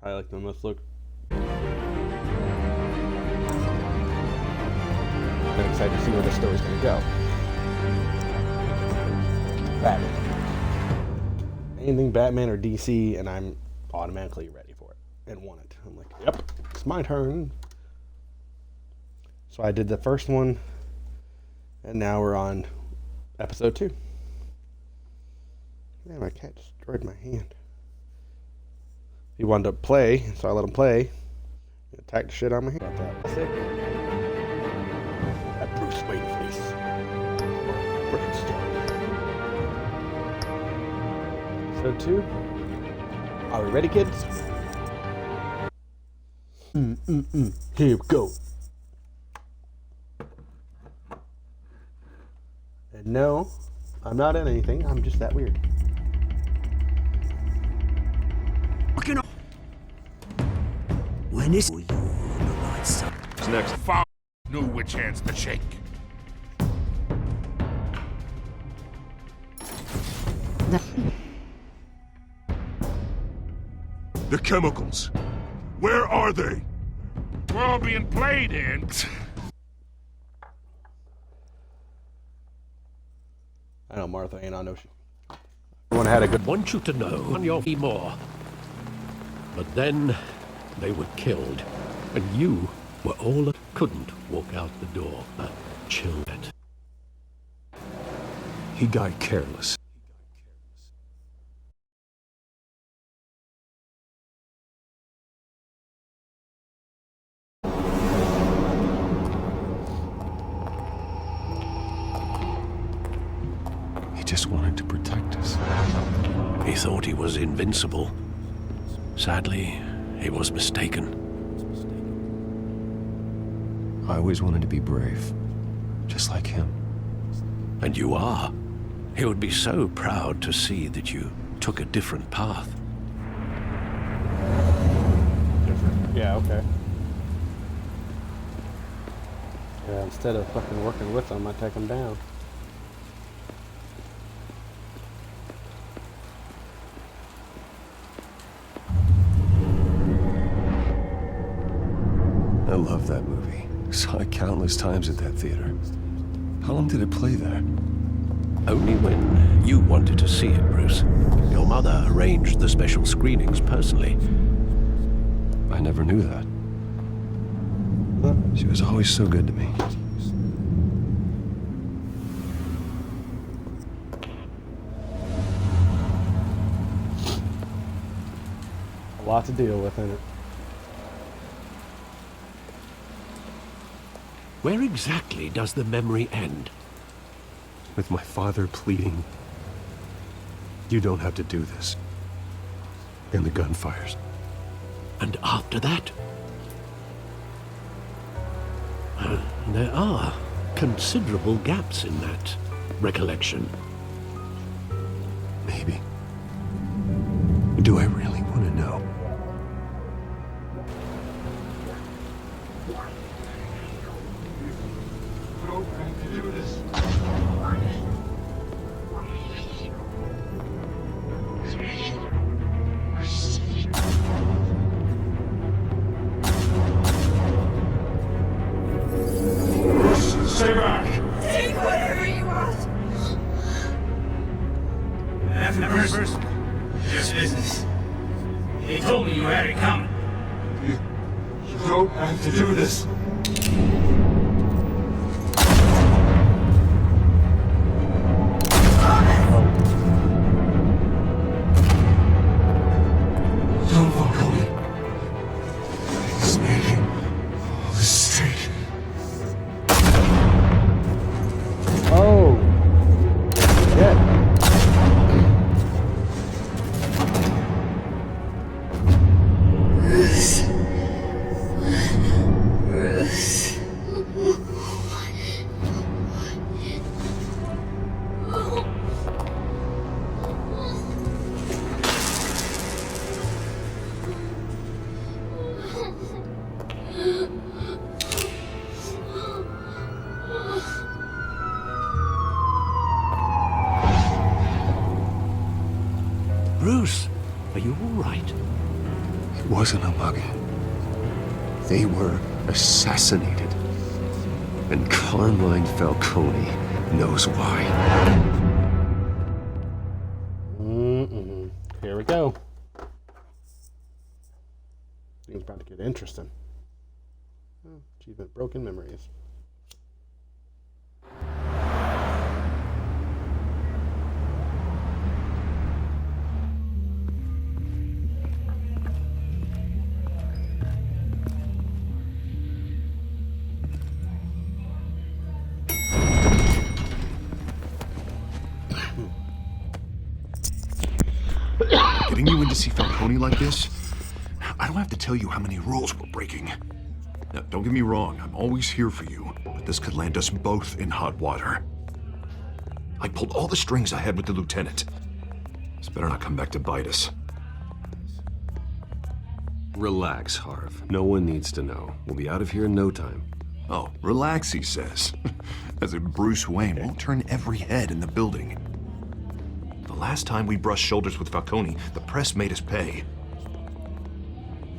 I like them. Let's look. I'm excited to see where the story's going to go. Batman. Anything Batman or DC, and I'm automatically ready for it and want it. I'm like, yep, it's my turn. So I did the first one, and now we're on episode 2. Man, my cat destroyed my hand. He wanted to play, so I let him play. He attacked the shit out of my hand. About that. Sick. That Bruce Wayne face. Freaking star. Episode 2. Are we ready, kids? Here we go. And no, I'm not in anything. I'm just that weird. When is you on the right side? What's next? Found knew which hands to shake. The chemicals. Where are they? We're all being played in. I know Martha ain't on no shit. Everyone had a good. Want you to know on your more. But then they were killed, and you were all that couldn't walk out the door. Chill it. He got careless. He just wanted to protect us. He thought he was invincible. Sadly, he was mistaken. I always wanted to be brave, just like him. And you are. He would be so proud to see that you took a different path. Different. Yeah, okay. Yeah, instead of fucking working with them, I take them down. I love that movie. Saw it countless times at that theater. How long did it play there? Only when you wanted to see it, Bruce. Your mother arranged the special screenings personally. I never knew that. She was always so good to me. A lot to deal with in it. Where exactly does the memory end? With my father pleading, "You don't have to do this." And the gunfires. And after that? There are considerable gaps in that recollection. Maybe. Do I really want to know? Stay back. Take whatever you want. First, This business. He told me you had it coming. you don't have to do this. Don't follow me. It's making all this straight. Oh! Yeah. Bruce. Bruce, are you all right? It wasn't a mugging. They were assassinated. And Carmine Falcone knows why. Here we go. Things about to get interesting. Oh, achievement: broken memories. Getting you in to see Falcone like this? I don't have to tell you how many rules we're breaking. Now, don't get me wrong, I'm always here for you, but this could land us both in hot water. I pulled all the strings I had with the lieutenant. This better not come back to bite us. Relax, Harv. No one needs to know. We'll be out of here in no time. Oh, relax, he says. As if Bruce Wayne won't turn every head in the building. The last time we brushed shoulders with Falcone, the press made us pay.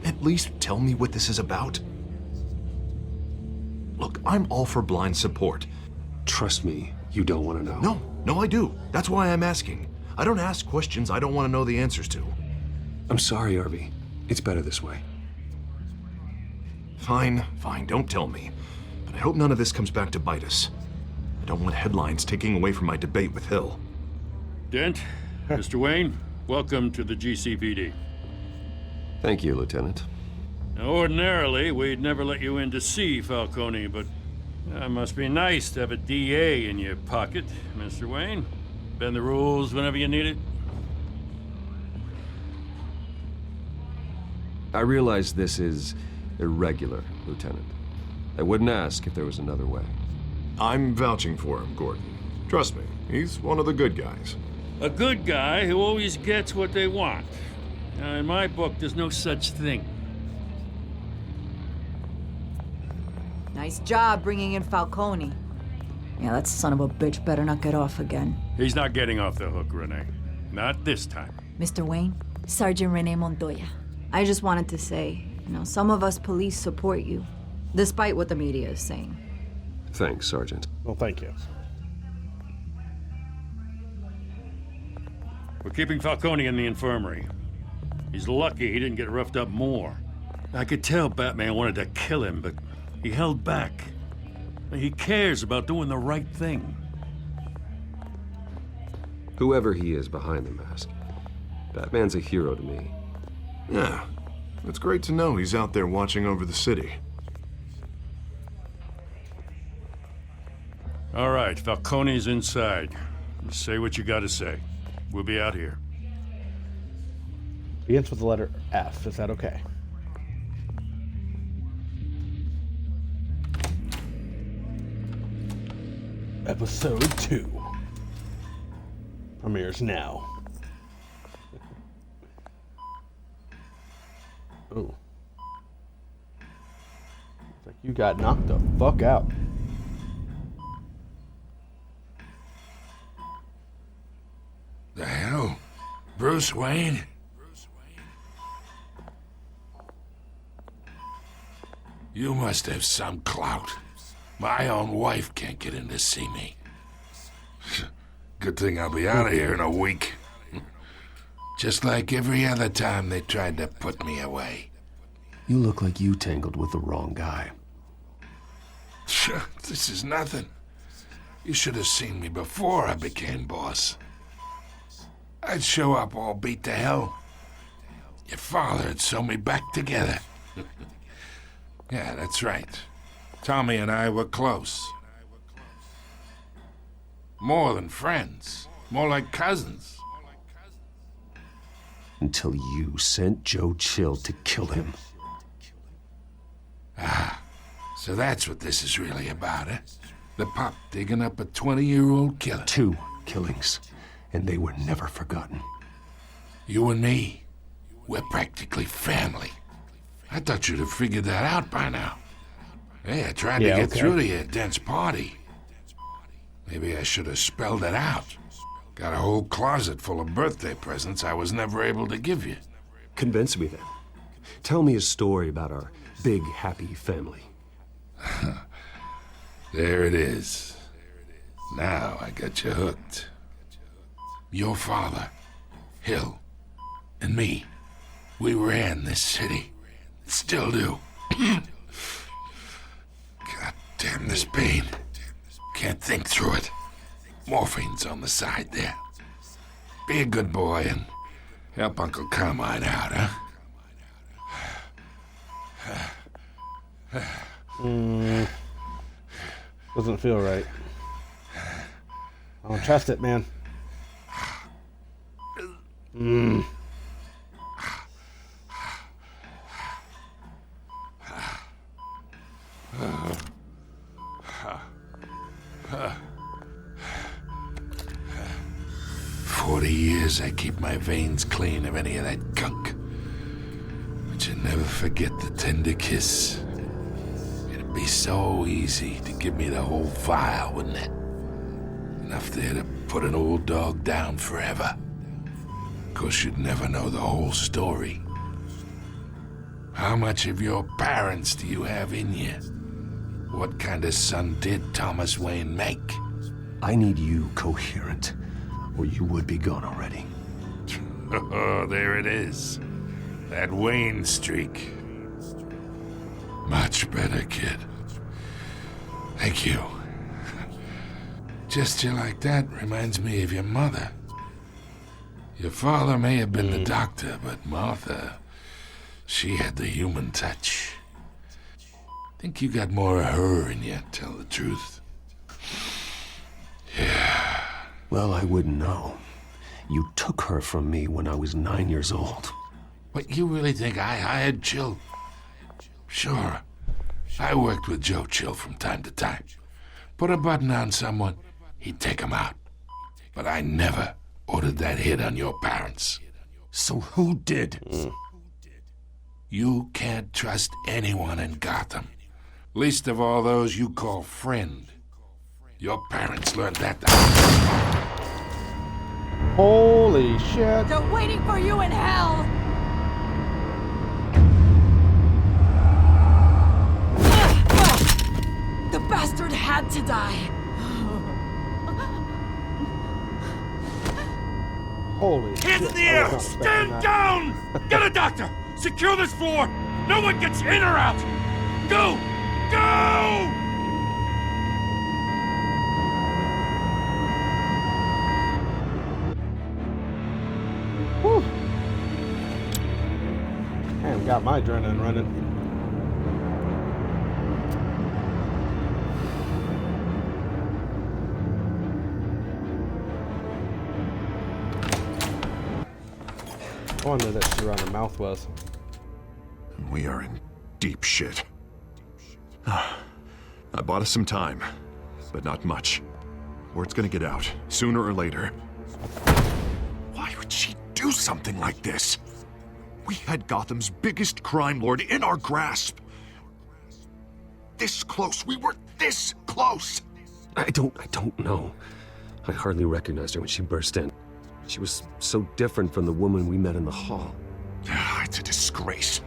At least tell me what this is about. Look, I'm all for blind support. Trust me, you don't want to know. No, I do. That's why I'm asking. I don't ask questions I don't want to know the answers to. I'm sorry, Harvey. It's better this way. Fine, don't tell me. But I hope none of this comes back to bite us. I don't want headlines taking away from my debate with Hill. Dent, Mr. Wayne, welcome to the GCPD. Thank you, Lieutenant. Now, ordinarily, we'd never let you in to see Falcone, but it must be nice to have a DA in your pocket, Mr. Wayne. Bend the rules whenever you need it. I realize this is irregular, Lieutenant. I wouldn't ask if there was another way. I'm vouching for him, Gordon. Trust me, he's one of the good guys. A good guy who always gets what they want. Now, in my book, there's no such thing. Nice job bringing in Falcone. Yeah, that son of a bitch better not get off again. He's not getting off the hook, Renee. Not this time. Mr. Wayne, Sergeant Renee Montoya. I just wanted to say, some of us police support you, despite what the media is saying. Thanks, Sergeant. Well, thank you. We're keeping Falcone in the infirmary. He's lucky he didn't get roughed up more. I could tell Batman wanted to kill him, but he held back. He cares about doing the right thing. Whoever he is behind the mask, Batman's a hero to me. Yeah, it's great to know he's out there watching over the city. All right, Falcone's inside. Say what you gotta say. We'll be out here. Begins with the letter F. Is that okay? Episode 2 premieres now. Oh. It's like you got knocked the fuck out. The hell? Bruce Wayne? You must have some clout. My own wife can't get in to see me. Good thing I'll be out of here in a week. Just like every other time they tried to put me away. You look like you tangled with the wrong guy. This is nothing. You should have seen me before I became boss. I'd show up all beat to hell. Your father'd sew me back together. Yeah, that's right. Tommy and I were close. More than friends. More like cousins. Until you sent Joe Chill to kill him. Ah, so that's what this is really about, eh? The pup digging up a 20-year-old killer. 2 killings, and they were never forgotten. You and me, we're practically family. I thought you'd have figured that out by now. Hey, I tried to get through to you at Dent's party. Maybe I should have spelled it out. Got a whole closet full of birthday presents I was never able to give you. Convince me then. Tell me a story about our big, happy family. There it is. Now I got you hooked. Your father, Hill, and me, we ran this city. Still do. God damn this pain. Can't think through it. Morphine's on the side there. Be a good boy and help Uncle Carmine out, huh? Doesn't feel right. I don't trust it, man. 40 years I keep my veins clean of any of that gunk. But you never forget the tender kiss. It'd be so easy to give me the whole vial, wouldn't it? Enough there to put an old dog down forever. Of course, you'd never know the whole story. How much of your parents do you have in you? What kind of son did Thomas Wayne make? I need you coherent, or you would be gone already. Oh, there it is. That Wayne streak. Much better, kid. Thank you. Gesture like that reminds me of your mother. Your father may have been the doctor, but Martha, she had the human touch. Think you got more of her in you, tell the truth. Yeah. Well, I wouldn't know. You took her from me when I was 9 years old. But you really think I hired Chill? Sure. I worked with Joe Chill from time to time. Put a button on someone, he'd take him out. But I never ordered that hit on your parents. So who did? You can't trust anyone in Gotham. Least of all those you call friend. Your parents learned that. Holy shit. They're waiting for you in hell! The bastard had to die. Holy Hands shit. in the I was air! not expecting Stand that. down! Get a doctor! Secure this floor! No one gets in or out! Go! Go! Whew. Man, got my adrenaline running. I wonder that shit around her mouth was. We are in deep shit. I bought us some time, but not much. Word's gonna get out, sooner or later. Why would she do something like this? We had Gotham's biggest crime lord in our grasp. This close. We were this close. I don't know. I hardly recognized her when she burst in. She was so different from the woman we met in the hall. It's a disgrace.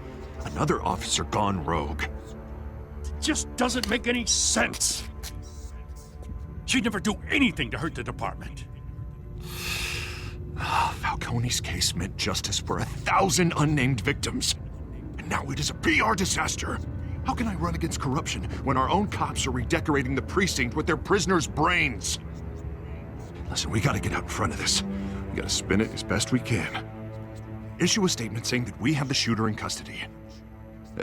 Another officer gone rogue. Just doesn't make any sense. She'd never do anything to hurt the department. Falcone's case meant justice for 1,000 unnamed victims. And now it is a PR disaster. How can I run against corruption when our own cops are redecorating the precinct with their prisoners' brains? Listen, we gotta get out in front of this. We gotta spin it as best we can. Issue a statement saying that we have the shooter in custody.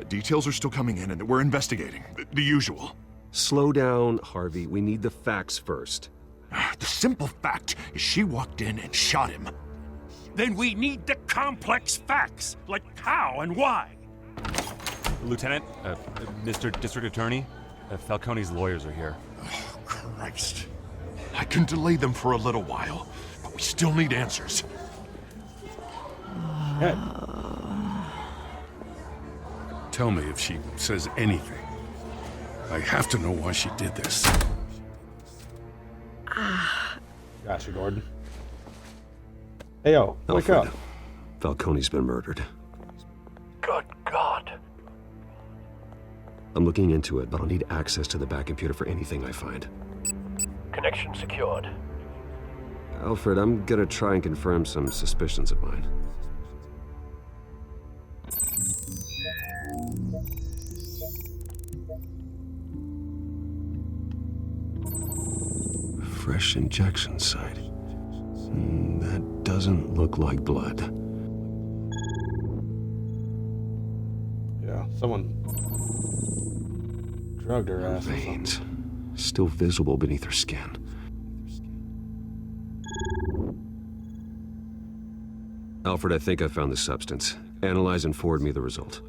Details are still coming in and that we're investigating. The usual. Slow down, Harvey. We need the facts first. The simple fact is she walked in and shot him. Then we need the complex facts, like how and why. Lieutenant, Mr. District Attorney, Falcone's lawyers are here. Oh, Christ. I can delay them for a little while, but we still need answers. Hey. Tell me if she says anything. I have to know why she did this. Gotcha, Gordon. Hey, yo, wake Alfred, up. Falcone's been murdered. Good God. I'm looking into it, but I'll need access to the back computer for anything I find. Connection secured. Alfred, I'm gonna try and confirm some suspicions of mine. Fresh injection site. That doesn't look like blood. Yeah, someone drugged her ass. Veins. Still visible beneath her skin. Alfred, I think I found the substance. Analyze and forward me the result.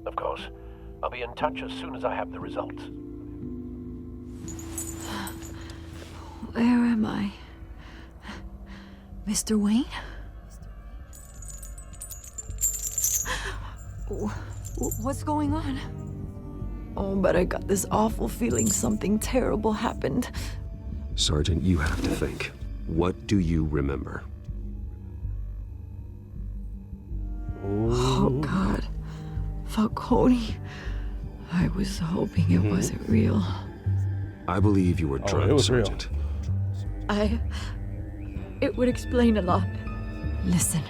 Of course. I'll be in touch as soon as I have the results. Where am I? Mr. Wayne? What's going on? Oh, but I got this awful feeling something terrible happened. Sergeant, you have to think. What do you remember? Oh, God. Falcone. I was hoping it wasn't real. I believe you were drugged, it was Sergeant. real. It would explain a lot. Listen,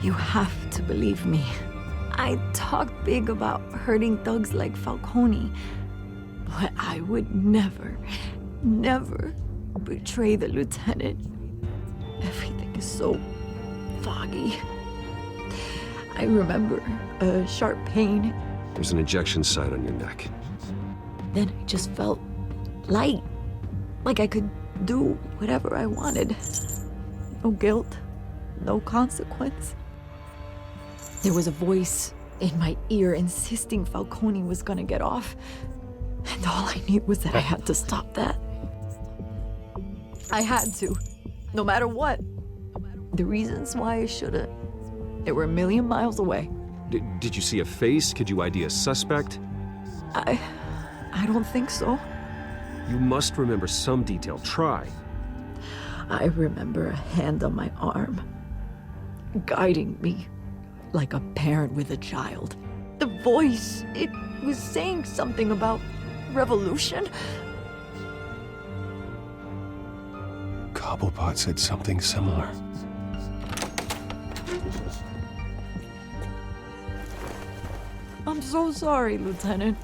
you have to believe me. I talked big about hurting thugs like Falcone, but I would never betray the lieutenant. Everything is so foggy. I remember a sharp pain. There's an injection site on your neck. Then I just felt light, like I could do whatever I wanted. No guilt, no consequence. There was a voice in my ear insisting Falcone was gonna get off. And all I knew was that I had to stop that. I had to, no matter what. The reasons why I shouldn't, they were a million miles away. Did you see a face? Could you ID a suspect? I don't think so. You must remember some detail. Try. I remember a hand on my arm, guiding me like a parent with a child. The voice, it was saying something about revolution. Cobblepot said something similar. I'm so sorry, Lieutenant.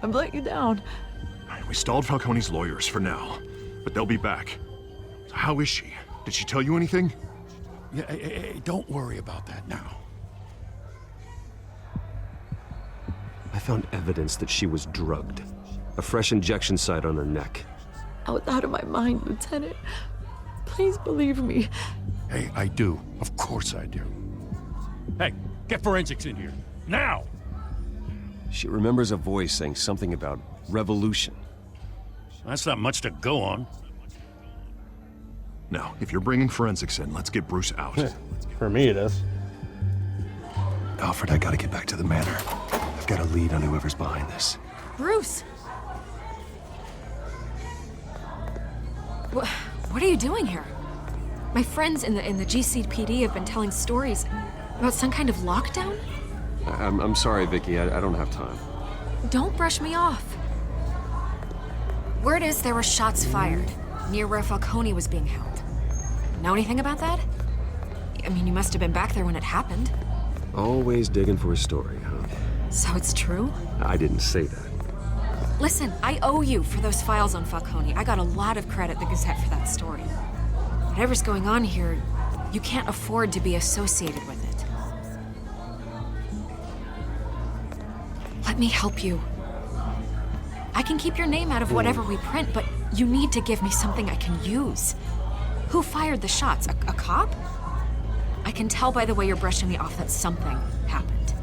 I've let you down. We stalled Falcone's lawyers for now, but they'll be back. How is she? Did she tell you anything? Yeah, hey, don't worry about that now. I found evidence that she was drugged. A fresh injection site on her neck. I was out of my mind, Lieutenant. Please believe me. Hey, I do. Of course I do. Hey, get forensics in here. Now! She remembers a voice saying something about revolution. That's not much to go on. Now, if you're bringing forensics in, let's get Bruce out. For me, it is. Alfred, I gotta get back to the manor. I've got a lead on whoever's behind this. Bruce! What are you doing here? My friends in the GCPD have been telling stories about some kind of lockdown? I'm sorry, Vicky. I don't have time. Don't brush me off. Word is there were shots fired near where Falcone was being held. Know anything about that? I mean, you must have been back there when it happened. Always digging for a story, huh? So it's true? I didn't say that. Listen, I owe you for those files on Falcone. I got a lot of credit at the Gazette for that story. Whatever's going on here, you can't afford to be associated with it. Let me help you. I can keep your name out of whatever we print, but you need to give me something I can use. Who fired the shots? A cop? I can tell by the way you're brushing me off that something happened.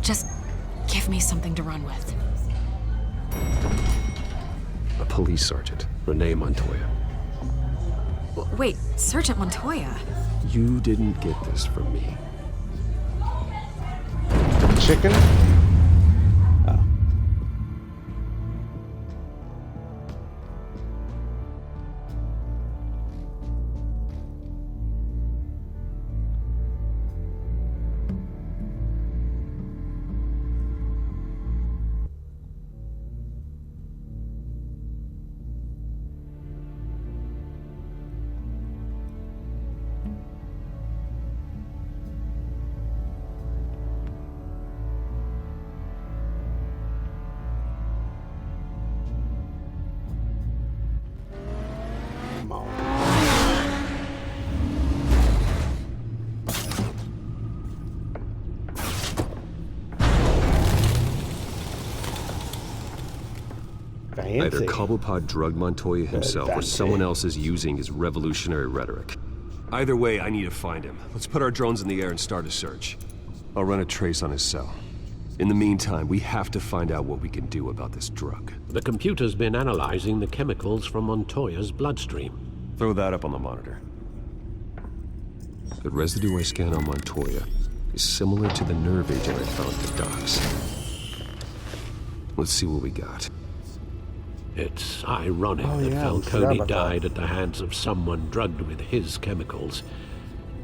Just give me something to run with. A police sergeant, Renee Montoya. Wait, Sergeant Montoya? You didn't get this from me. Chicken? Oh. Either Cobblepot drugged Montoya himself or someone else is using his revolutionary rhetoric. Either way, I need to find him. Let's put our drones in the air and start a search. I'll run a trace on his cell. In the meantime, we have to find out what we can do about this drug. The computer's been analyzing the chemicals from Montoya's bloodstream. Throw that up on the monitor. The residue I scanned on Montoya is similar to the nerve agent I found at the docks. Let's see what we got. It's ironic that Falcone died at the hands of someone drugged with his chemicals.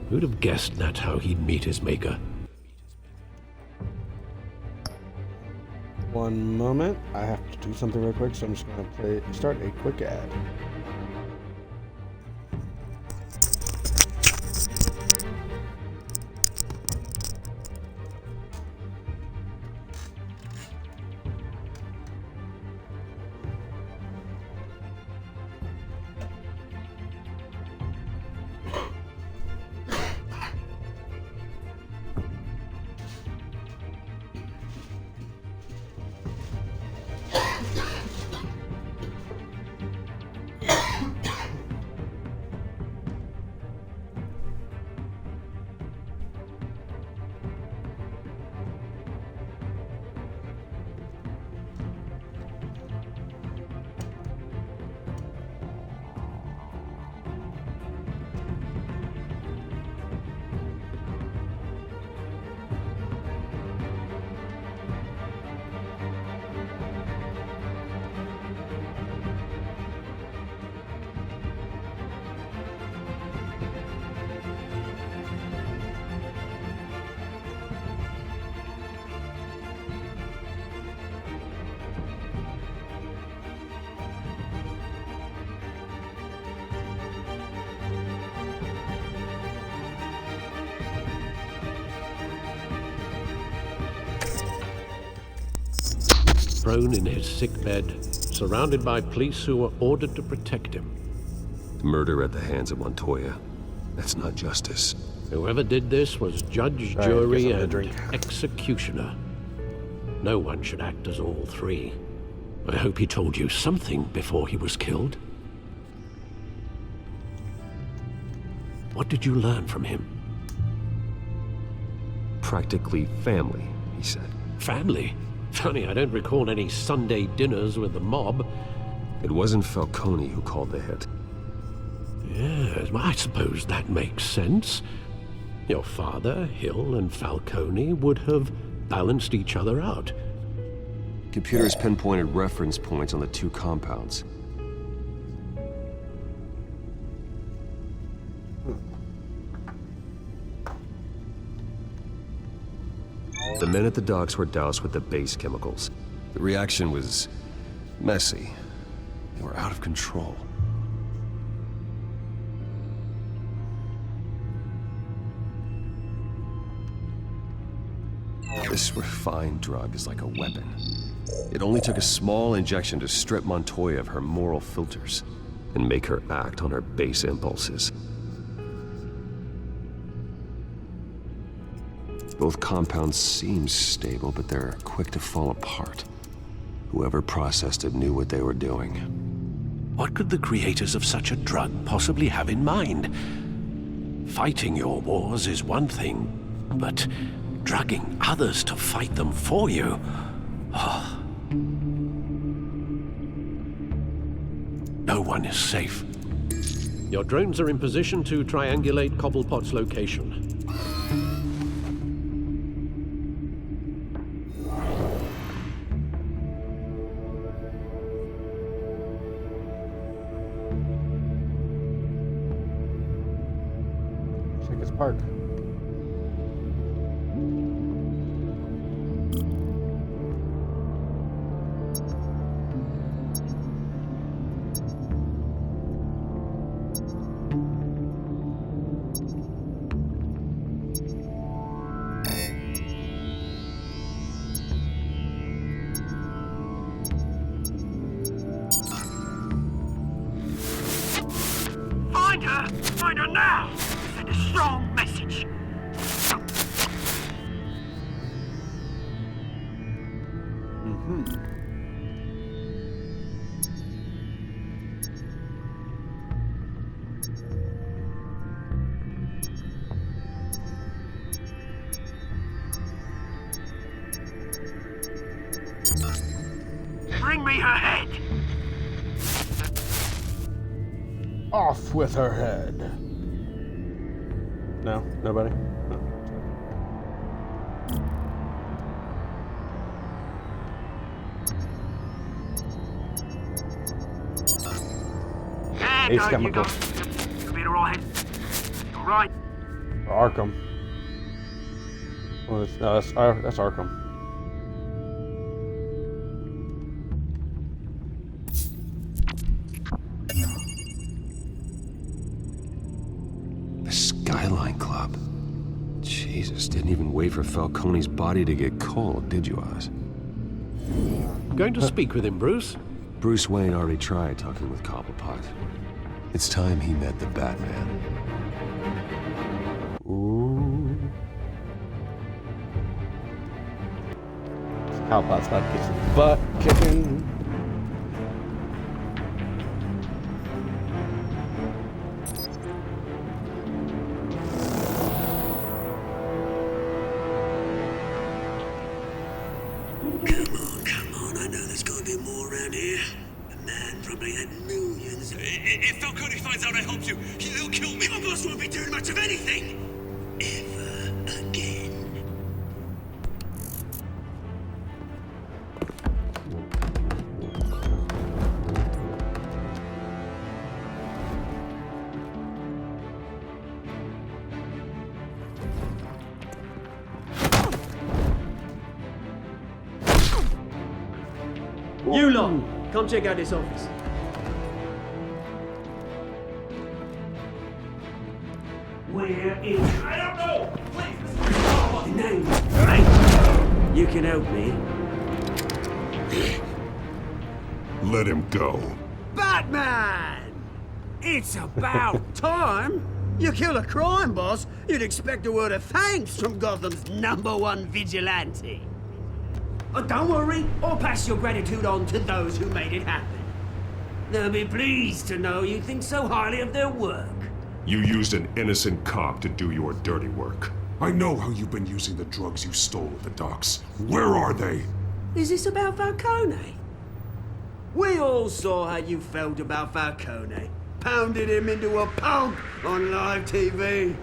Who'd have guessed that's how he'd meet his maker? One moment. I have to do something real quick, so I'm just going to start a quick ad. Prone in his sickbed, surrounded by police who were ordered to protect him. Murder at the hands of Montoya. That's not justice. Whoever did this was judge, jury, and executioner. No one should act as all three. I hope he told you something before he was killed. What did you learn from him? Practically family, he said. Family? Funny, I don't recall any Sunday dinners with the mob. It wasn't Falcone who called the hit. Yes, well, I suppose that makes sense. Your father, Hill, and Falcone would have balanced each other out. Computers pinpointed reference points on the two compounds. The men at the docks were doused with the base chemicals. The reaction was messy. They were out of control. This refined drug is like a weapon. It only took a small injection to strip Montoya of her moral filters and make her act on her base impulses. Both compounds seem stable, but they're quick to fall apart. Whoever processed it knew what they were doing. What could the creators of such a drug possibly have in mind? Fighting your wars is one thing, but drugging others to fight them for you? Oh. No one is safe. Your drones are in position to triangulate Cobblepot's location. Park. Find her! Find her now! Send a strong message. Bring me her head. Off with her head. No? Nobody? No. There, Ace go, you Chemical. go. You'll be alright. All right. Arkham. Well, that's Arkham. The Skyline Club. Jesus, didn't even wait for Falcone's body to get cold, did you, Oz? Going to speak with him, Bruce? Bruce Wayne already tried talking with Cobblepot. It's time he met the Batman. Ooh. Cobblepot's about to get some butt kicking. Come on, I know there's gotta be more around here. The man probably had millions. If Falcone finds out I helped you, he'll kill me. My boss won't be doing much of anything. Ever again. You lot, come check out this office. Where is... I don't know! Please, name. Right. You can help me. Let him go. Batman! It's about time. You kill a crime boss, you'd expect a word of thanks from Gotham's #1 vigilante. Oh, don't worry, I'll pass your gratitude on to those who made it happen. They'll be pleased to know you think so highly of their work. You used an innocent cop to do your dirty work. I know how you've been using the drugs you stole at the docks. Where are they? Is this about Falcone? We all saw how you felt about Falcone. Pounded him into a pulp on live TV.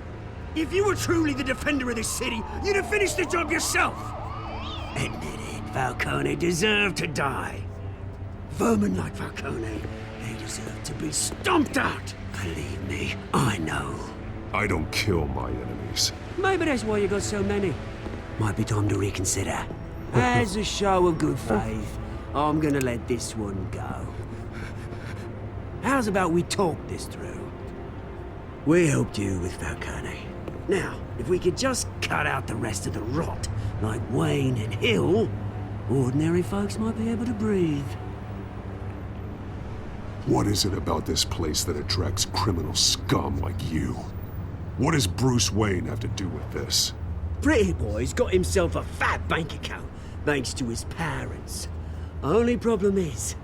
If you were truly the defender of this city, you'd have finished the job yourself. Admit it, Falcone deserved to die. Vermin like Falcone, they deserve to be stomped out. Believe me, I know. I don't kill my enemies. Maybe that's why you got so many. Might be time to reconsider. As a show of good faith, I'm gonna let this one go. How's about we talk this through? We helped you with Falcone. Now, if we could just cut out the rest of the rot, like Wayne and Hill, ordinary folks might be able to breathe. What is it about this place that attracts criminal scum like you? What does Bruce Wayne have to do with this? Pretty Boy's got himself a fat bank account, thanks to his parents. Only problem is,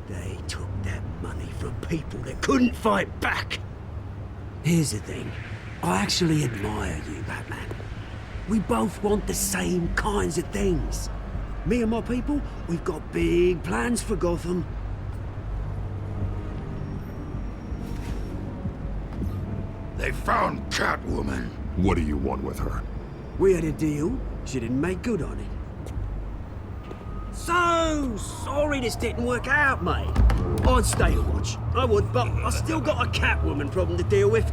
they took that money from people that couldn't fight back. Here's the thing. I actually admire you, Batman. We both want the same kinds of things. Me and my people, we've got big plans for Gotham. They found Catwoman. What do you want with her? We had a deal. She didn't make good on it. So sorry this didn't work out, mate. I'd stay to watch. I would, but I still got a Catwoman problem to deal with.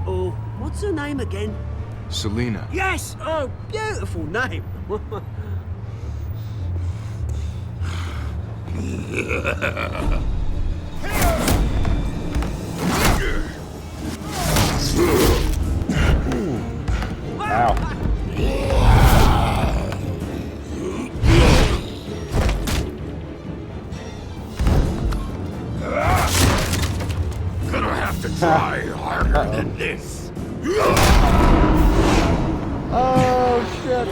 Oh, what's her name again? Selina. Yes! Oh, beautiful name. Gonna have to try harder than this. Oh, shit.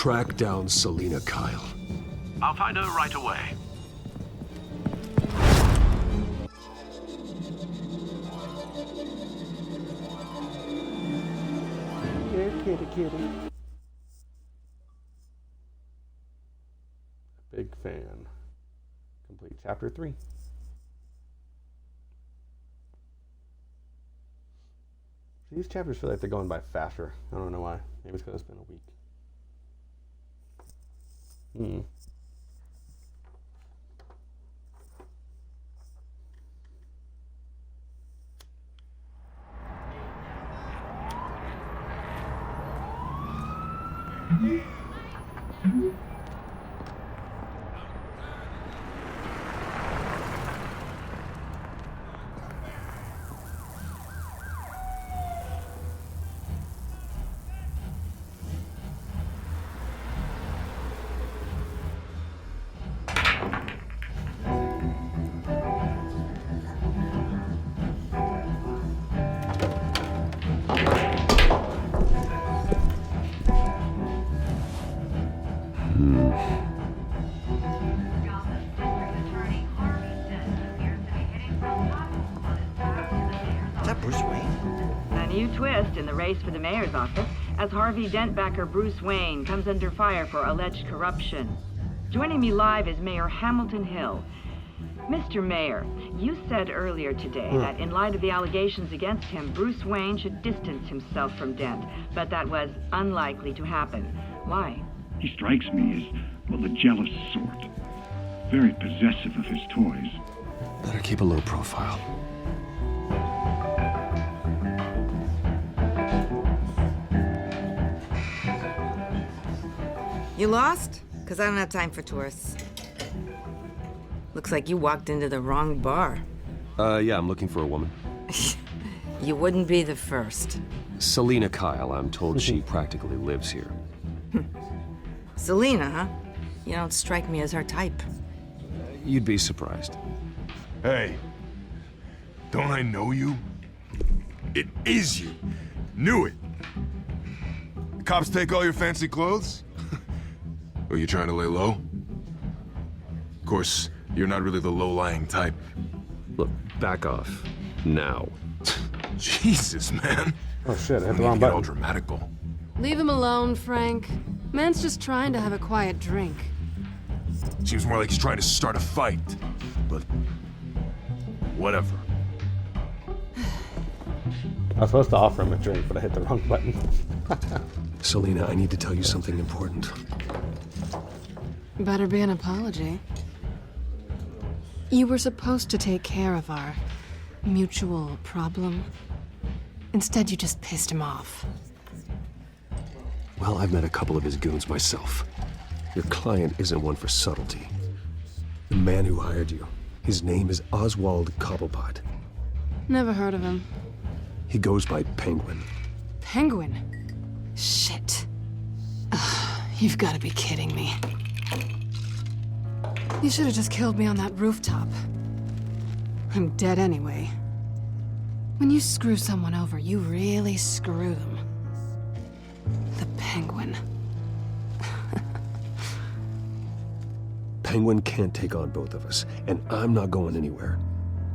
track down Selina Kyle. I'll find her right away. Here, kitty, kitty. Big fan. Complete chapter 3. These chapters feel like they're going by faster. I don't know why. Maybe it's because it's been a week. Twist in the race for the mayor's office as Harvey Dent backer Bruce Wayne comes under fire for alleged corruption. Joining me live is Mayor Hamilton Hill. Mr. Mayor, you said earlier today that in light of the allegations against him, Bruce Wayne should distance himself from Dent, but that was unlikely to happen. Why? He strikes me as, well, the jealous sort. Very possessive of his toys. Better keep a low profile. You lost? Because I don't have time for tourists. Looks like you walked into the wrong bar. Yeah, I'm looking for a woman. You wouldn't be the first. Selina Kyle, I'm told she practically lives here. Selina, huh? You don't strike me as her type. You'd be surprised. Hey, don't I know you? It is you. Knew it. The cops take all your fancy clothes? Are you trying to lay low? Of course, you're not really the low-lying type. Look, back off. Now. Jesus, man. Oh shit, I hit the Don't wrong get button. all dramatical. Leave him alone, Frank. Man's just trying to have a quiet drink. Seems more like he's trying to start a fight. But whatever. I was supposed to offer him a drink, but I hit the wrong button. Selina, I need to tell you something important. Better be an apology. You were supposed to take care of our mutual problem. Instead, you just pissed him off. Well, I've met a couple of his goons myself. Your client isn't one for subtlety. The man who hired you, his name is Oswald Cobblepot. Never heard of him. He goes by Penguin. Penguin? Shit. Ugh, you've got to be kidding me. You should have just killed me on that rooftop. I'm dead anyway. When you screw someone over, you really screw them. The Penguin. Penguin can't take on both of us, and I'm not going anywhere.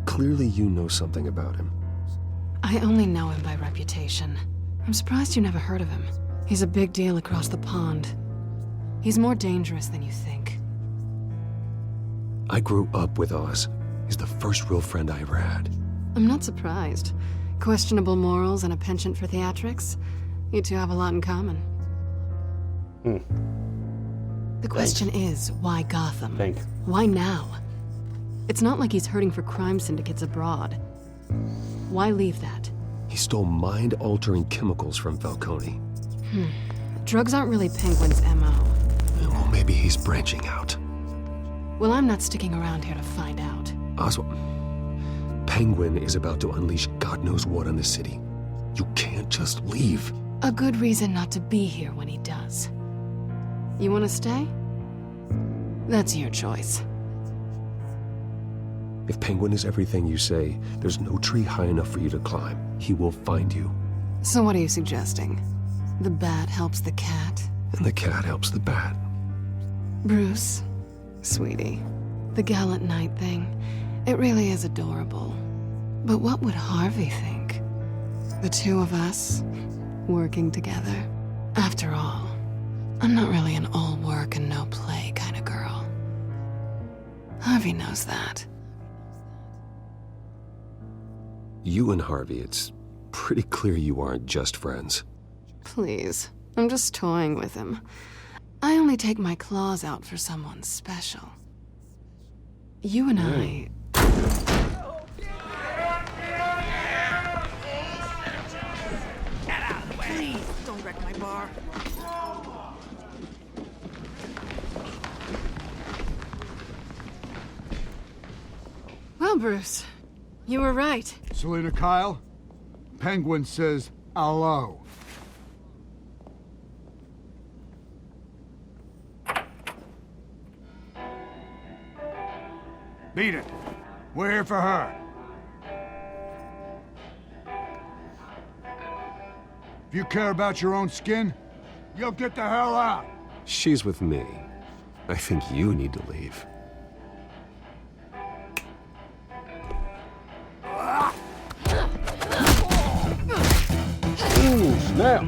Clearly you know something about him. I only know him by reputation. I'm surprised you never heard of him. He's a big deal across the pond. He's more dangerous than you think. I grew up with Oz. He's the first real friend I ever had. I'm not surprised. Questionable morals and a penchant for theatrics. You two have a lot in common. The question is, why Gotham? Why now? It's not like he's hurting for crime syndicates abroad. Why leave that? He stole mind-altering chemicals from Falcone. Drugs aren't really Penguin's MO. Well, maybe he's branching out. Well, I'm not sticking around here to find out. Oswald, Penguin is about to unleash God knows what on the city. You can't just leave. A good reason not to be here when he does. You want to stay? That's your choice. If Penguin is everything you say, there's no tree high enough for you to climb. He will find you. So what are you suggesting? The bat helps the cat, And the cat helps the bat. Bruce, sweetie, the gallant knight thing, it really is adorable. But what would Harvey think? The two of us, working together. After all, I'm not really an all work and no play kind of girl. Harvey knows that. You and Harvey, it's pretty clear you aren't just friends. Please, I'm just toying with him. I only take my claws out for someone special. You and I... Please, don't wreck my bar. Well, Bruce, you were right. Selina Kyle, Penguin says hello. Beat it. We're here for her. If you care about your own skin, you'll get the hell out. She's with me. I think you need to leave. Ooh, snap.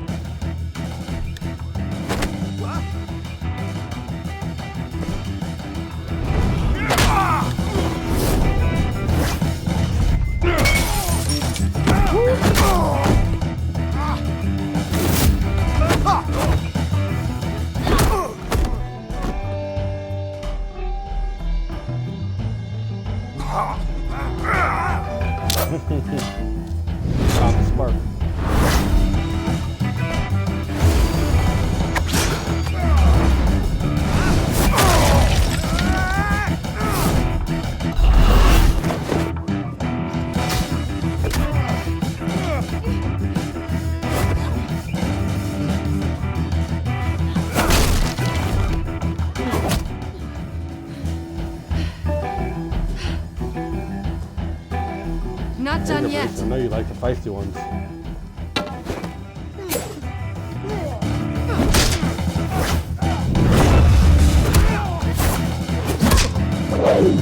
Spark. Not done yet. I know you like the feisty ones. Oh,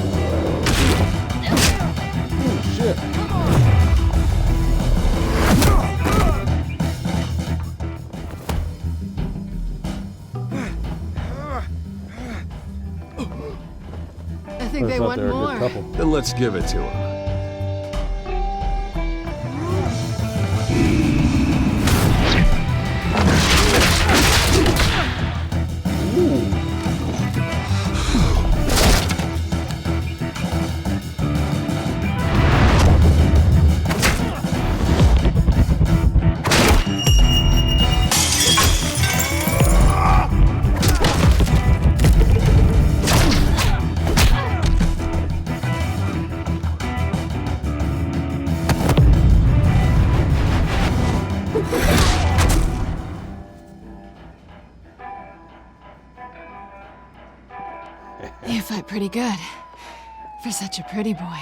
shit. I think they want more. Then let's give it to him. You fight pretty good. For such a pretty boy.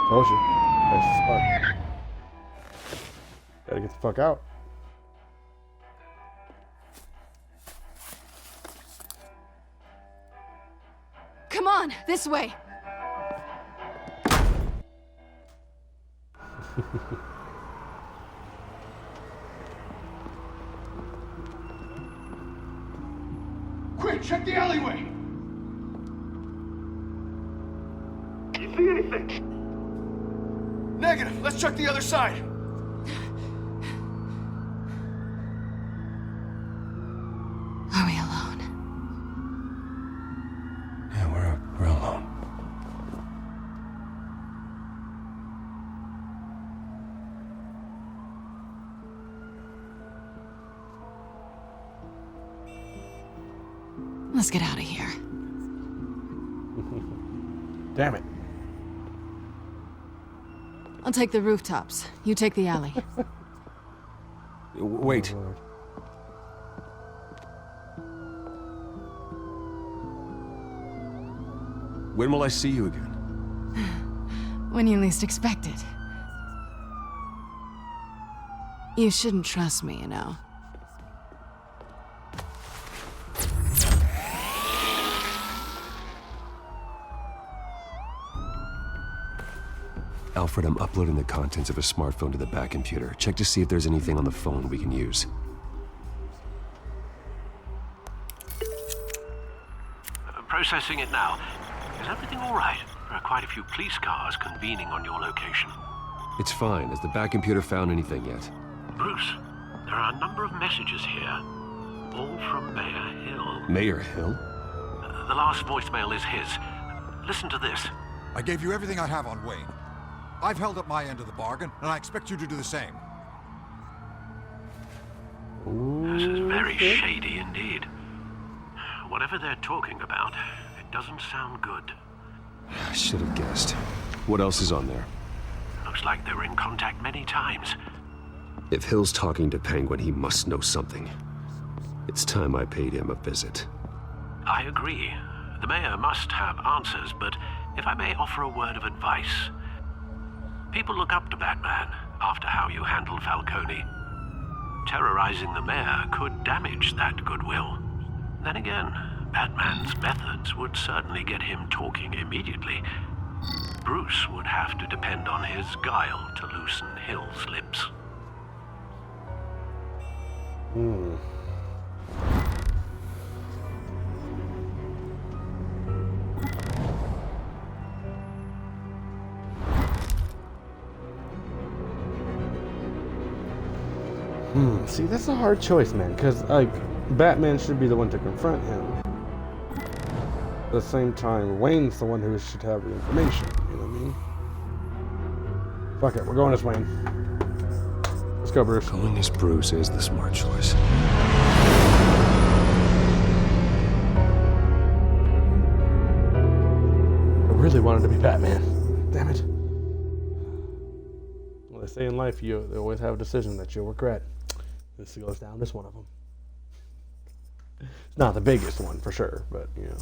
Told you. That's the spark. Gotta get the fuck out. Come on, this way. Quick, check the alleyway! You see anything? Negative. Let's check the other side. Are we alone? Yeah, we're alone. Let's get out of here. Damn it. I'll take the rooftops. You take the alley. Wait. When will I see you again? When you least expect it. You shouldn't trust me, you know. Alfred, I'm uploading the contents of a smartphone to the back computer. Check to see if there's anything on the phone we can use. Processing it now. Is everything all right? There are quite a few police cars convening on your location. It's fine. Has the back computer found anything yet? Bruce, there are a number of messages here. All from Mayor Hill. Mayor Hill? The last voicemail is his. Listen to this. I gave you everything I have on Wayne. I've held up my end of the bargain, and I expect you to do the same. This is very shady indeed. Whatever they're talking about, it doesn't sound good. I should have guessed. What else is on there? Looks like they were in contact many times. If Hill's talking to Penguin, he must know something. It's time I paid him a visit. I agree. The mayor must have answers, but if I may offer a word of advice. People look up to Batman after how you handled Falcone. Terrorizing the mayor could damage that goodwill. Then again, Batman's methods would certainly get him talking immediately. Bruce would have to depend on his guile to loosen Hill's lips. See, that's a hard choice, man, because, like, Batman should be the one to confront him. At the same time, Wayne's the one who should have the information, you know what I mean? Fuck it, we're going as Wayne. Let's go, Bruce. Going as Bruce is the smart choice. I really wanted to be Batman. Damn it. Well, they say in life, you always have a decision that you'll regret. This goes down as one of them. It's not the biggest one, for sure, but, you know.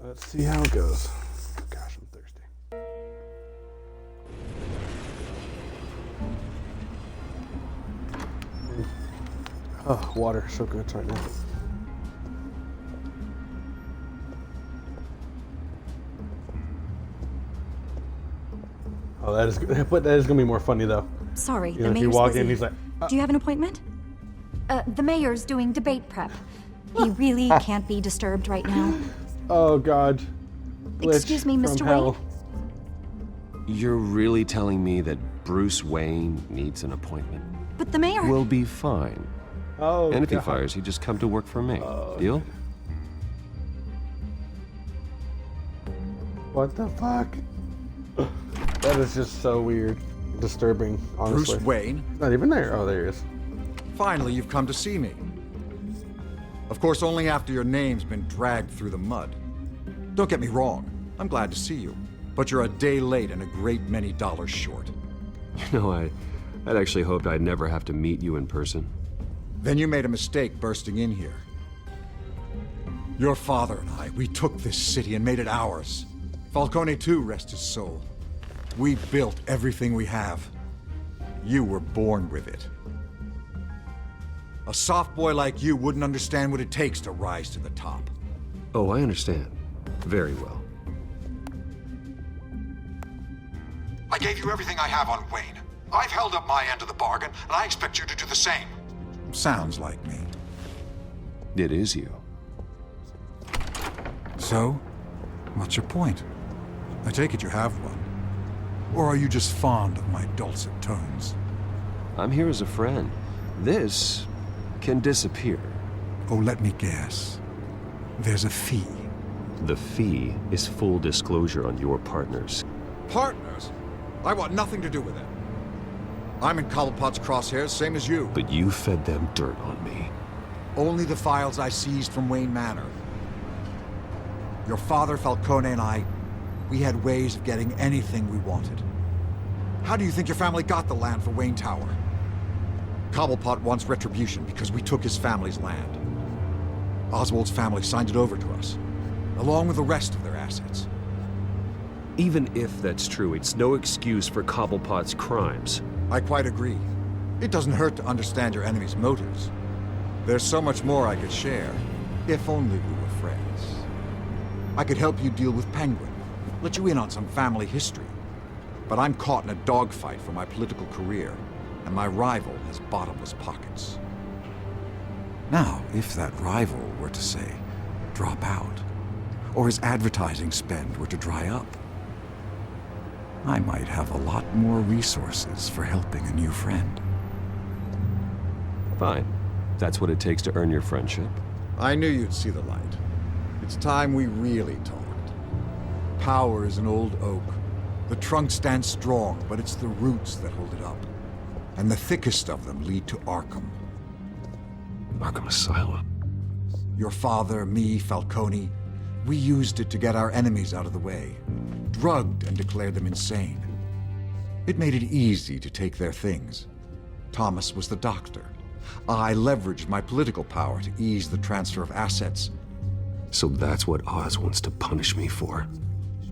Let's see how it goes. Gosh, I'm thirsty. Oh, water, so good right now. Oh, that is good. But that is gonna be more funny though. Sorry, You the know, if mayor's you walk busy. in, he's like, Do you have an appointment? The mayor's doing debate prep. He really can't be disturbed right now. oh God. Glitch Excuse me, from Mr. hell. Wayne? You're really telling me that Bruce Wayne needs an appointment? But the mayor... We'll be fine. Oh, and if he God. fires, he'd just come to work for me. Deal? What the fuck? That is just so weird. Disturbing, honestly. Bruce Wayne? He's not even there. Oh, there he is. Finally, you've come to see me. Of course, only after your name's been dragged through the mud. Don't get me wrong. I'm glad to see you. But you're a day late and a great many dollars short. You know, I'd actually hoped I'd never have to meet you in person. Then you made a mistake bursting in here. Your father and I, we took this city and made it ours. Falcone too, rest his soul. We built everything we have. You were born with it. A soft boy like you wouldn't understand what it takes to rise to the top. Oh, I understand. Very well. I gave you everything I have on Wayne. I've held up my end of the bargain, and I expect you to do the same. Sounds like me. It is you. So, what's your point? I take it you have one. Or are you just fond of my dulcet tones? I'm here as a friend. This can disappear. Oh, let me guess. There's a fee. The fee is full disclosure on your partners. Partners? I want nothing to do with them. I'm in Cobblepot's crosshairs, same as you. But you fed them dirt on me. Only the files I seized from Wayne Manor. Your father, Falcone, and I, we had ways of getting anything we wanted. How do you think your family got the land for Wayne Tower? Cobblepot wants retribution because we took his family's land. Oswald's family signed it over to us, along with the rest of their assets. Even if that's true, it's no excuse for Cobblepot's crimes. I quite agree. It doesn't hurt to understand your enemy's motives. There's so much more I could share. If only we were friends. I could help you deal with Penguin, let you in on some family history. But I'm caught in a dogfight for my political career, and my rival has bottomless pockets. Now, if that rival were to say, drop out, or his advertising spend were to dry up, I might have a lot more resources for helping a new friend. Fine. That's what it takes to earn your friendship. I knew you'd see the light. It's time we really talked. Power is an old oak. The trunk stands strong, but it's the roots that hold it up. And the thickest of them lead to Arkham. Arkham Asylum? Your father, me, Falcone, we used it to get our enemies out of the way. Drugged and declared them insane. It made it easy to take their things. Thomas was the doctor. I leveraged my political power to ease the transfer of assets. So that's what Oz wants to punish me for.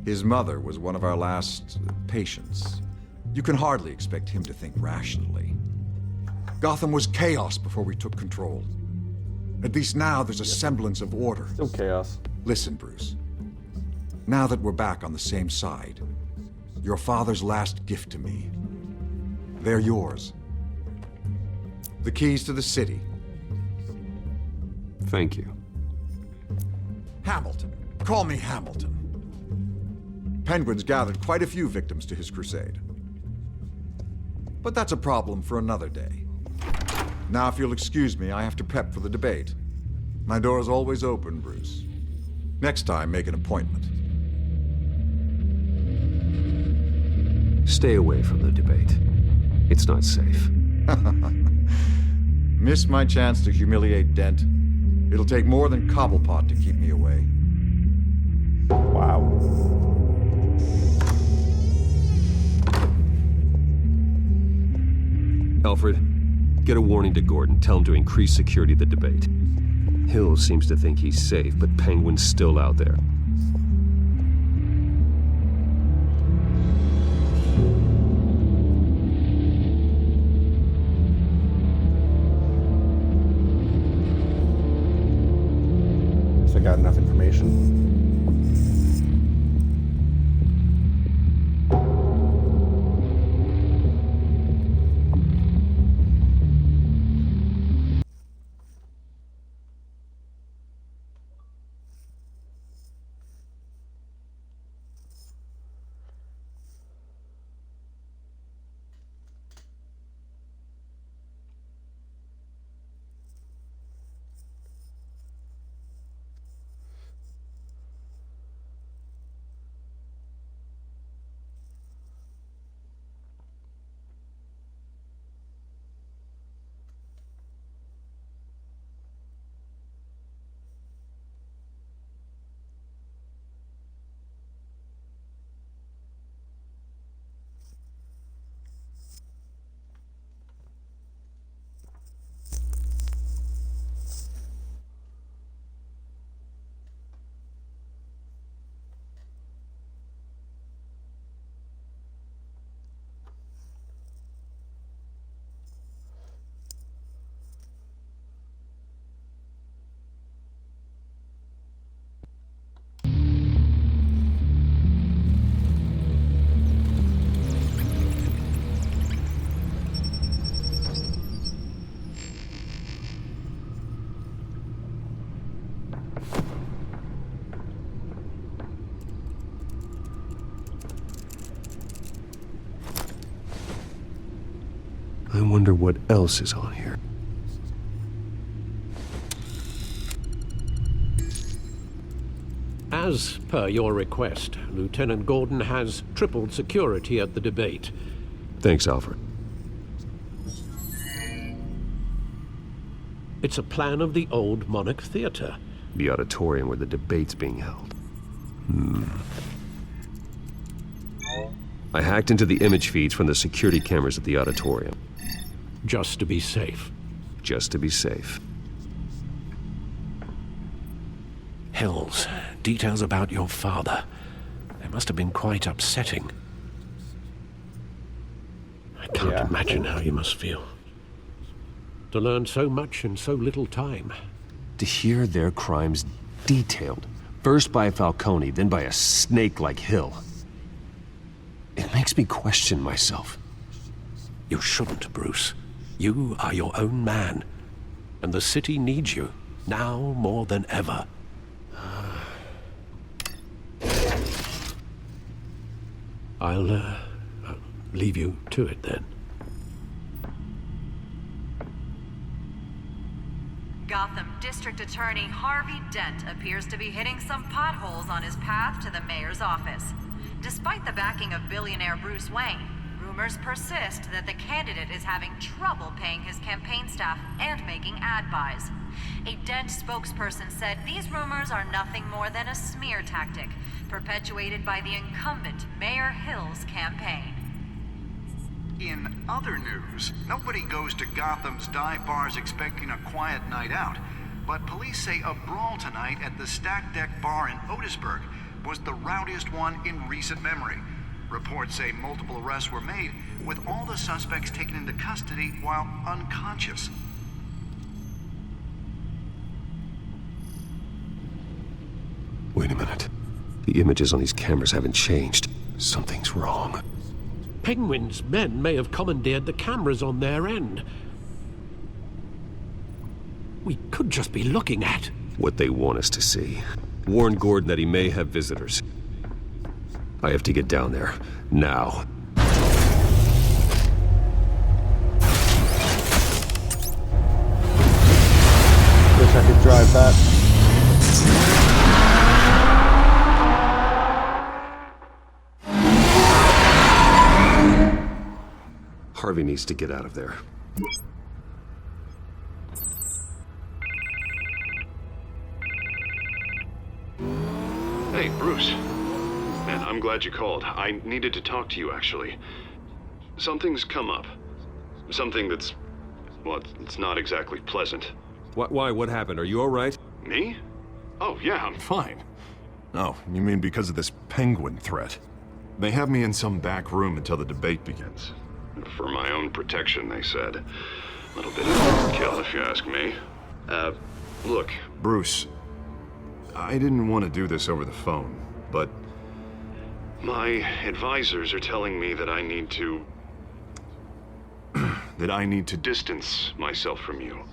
His mother was one of our last patients. You can hardly expect him to think rationally. Gotham was chaos before we took control. At least now there's a semblance of order. Still chaos. Listen, Bruce. Now that we're back on the same side, your father's last gift to me, they're yours. The keys to the city. Thank you. Hamilton. Call me Hamilton. Penguin's gathered quite a few victims to his crusade. But that's a problem for another day. Now, if you'll excuse me, I have to prep for the debate. My door is always open, Bruce. Next time, make an appointment. Stay away from the debate. It's not safe. Miss my chance to humiliate Dent. It'll take more than Cobblepot to keep me away. Wow. Alfred, get a warning to Gordon. Tell him to increase security of the debate. Hill seems to think he's safe, but Penguin's still out there. I got enough information. I wonder what else is on here. As per your request, Lieutenant Gordon has tripled security at the debate. Thanks, Alfred. It's a plan of the old Monarch Theater. The auditorium where the debate's being held. I hacked into the image feeds from the security cameras at the auditorium. Just to be safe. Just to be safe. Hills, details about your father. They must have been quite upsetting. I can't imagine how you must feel. To learn so much in so little time. To hear their crimes detailed, first by Falcone, then by a snake like Hill. It makes me question myself. You shouldn't, Bruce. You are your own man. And the city needs you, now more than ever. I'll leave you to it then. Gotham District Attorney Harvey Dent appears to be hitting some potholes on his path to the mayor's office. Despite the backing of billionaire Bruce Wayne, rumors persist that the candidate is having trouble paying his campaign staff and making ad buys. A Dent spokesperson said these rumors are nothing more than a smear tactic, perpetuated by the incumbent Mayor Hill's campaign. In other news, nobody goes to Gotham's dive bars expecting a quiet night out, but police say a brawl tonight at the Stack Deck Bar in Otisburg was the rowdiest one in recent memory. Reports say multiple arrests were made, with all the suspects taken into custody while unconscious. Wait a minute. The images on these cameras haven't changed. Something's wrong. Penguin's men may have commandeered the cameras on their end. We could just be looking at What they want us to see. Warn Gordon that he may have visitors. I have to get down there. Now. Wish I could drive that. Harvey needs to get out of there. Hey, Bruce. Man, I'm glad you called. I needed to talk to you, actually. Something's come up. Something that's... well, it's not exactly pleasant. Why? What happened? Are you all right? Me? Oh, yeah, I'm fine. Oh, you mean because of this penguin threat? They have me in some back room until the debate begins. For my own protection, they said. A little bit of overkill, if you ask me. Look. Bruce, I didn't want to do this over the phone, but... my advisors are telling me that I need to... that I need to distance myself from you.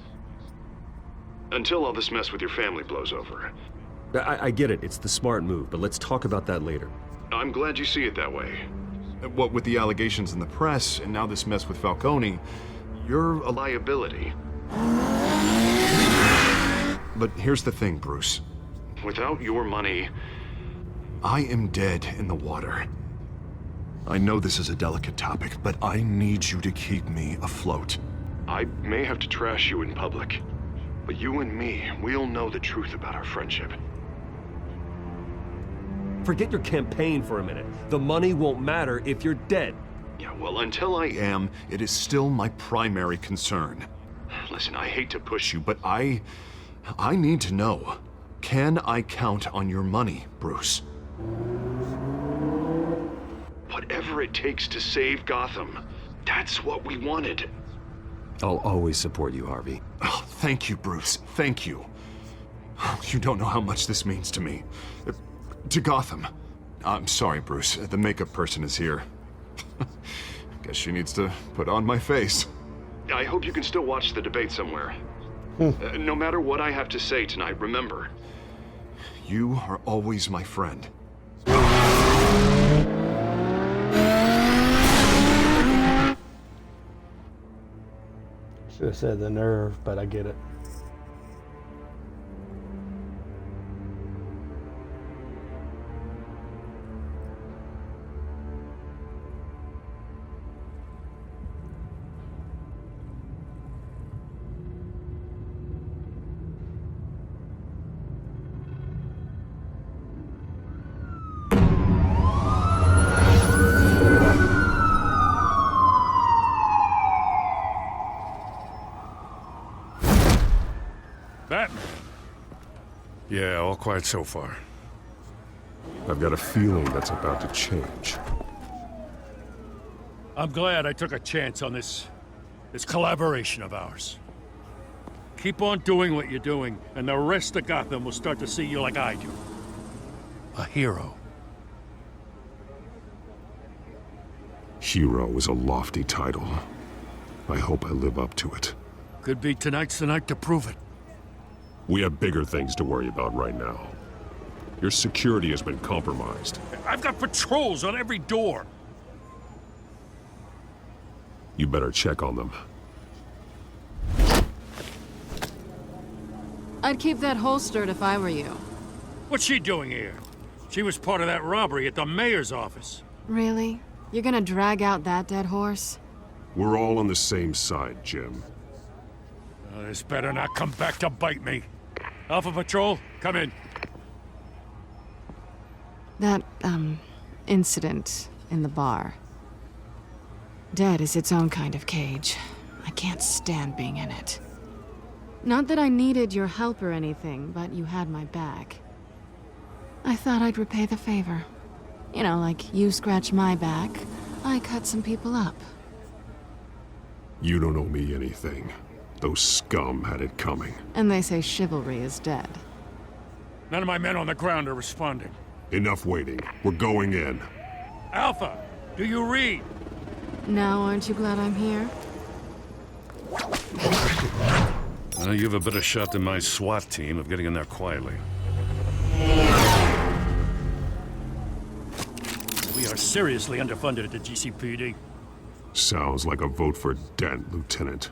Until all this mess with your family blows over. I get it. It's the smart move, but let's talk about that later. I'm glad you see it that way. What with the allegations in the press, and now this mess with Falcone, you're a liability. But here's the thing, Bruce. Without your money... I am dead in the water. I know this is a delicate topic, but I need you to keep me afloat. I may have to trash you in public, but you and me, we'll know the truth about our friendship. Forget your campaign for a minute. The money won't matter if you're dead. Yeah, well, until I am, it is still my primary concern. Listen, I hate to push you, but I need to know. Can I count on your money, Bruce? Whatever it takes to save Gotham. That's what we wanted. I'll always support you, Harvey. Oh, thank you, Bruce. Thank you. You don't know how much this means to me. To Gotham. I'm sorry, Bruce. The makeup person is here. Guess she needs to put on my face. I hope you can still watch the debate somewhere. No matter what I have to say tonight, remember. You are always my friend. Should have said the nerve, but I get it. Batman. Yeah, all quiet so far. I've got a feeling that's about to change. I'm glad I took a chance on this collaboration of ours. Keep on doing what you're doing, and the rest of Gotham will start to see you like I do. A hero. Hero is a lofty title. I hope I live up to it. Could be tonight's the night to prove it. We have bigger things to worry about right now. Your security has been compromised. I've got patrols on every door. You better check on them. I'd keep that holstered if I were you. What's she doing here? She was part of that robbery at the mayor's office. Really? You're gonna drag out that dead horse? We're all on the same side, Jim. This better not come back to bite me. Alpha Patrol, come in. That, incident in the bar. Dead is its own kind of cage. I can't stand being in it. Not that I needed your help or anything, but you had my back. I thought I'd repay the favor. You know, like you scratch my back, I cut some people up. You don't owe me anything. Those scum had it coming. And they say chivalry is dead. None of my men on the ground are responding. Enough waiting. We're going in. Alpha, do you read? Now aren't you glad I'm here? You have a better shot than my SWAT team of getting in there quietly. We are seriously underfunded at the GCPD. Sounds like a vote for Dent, Lieutenant.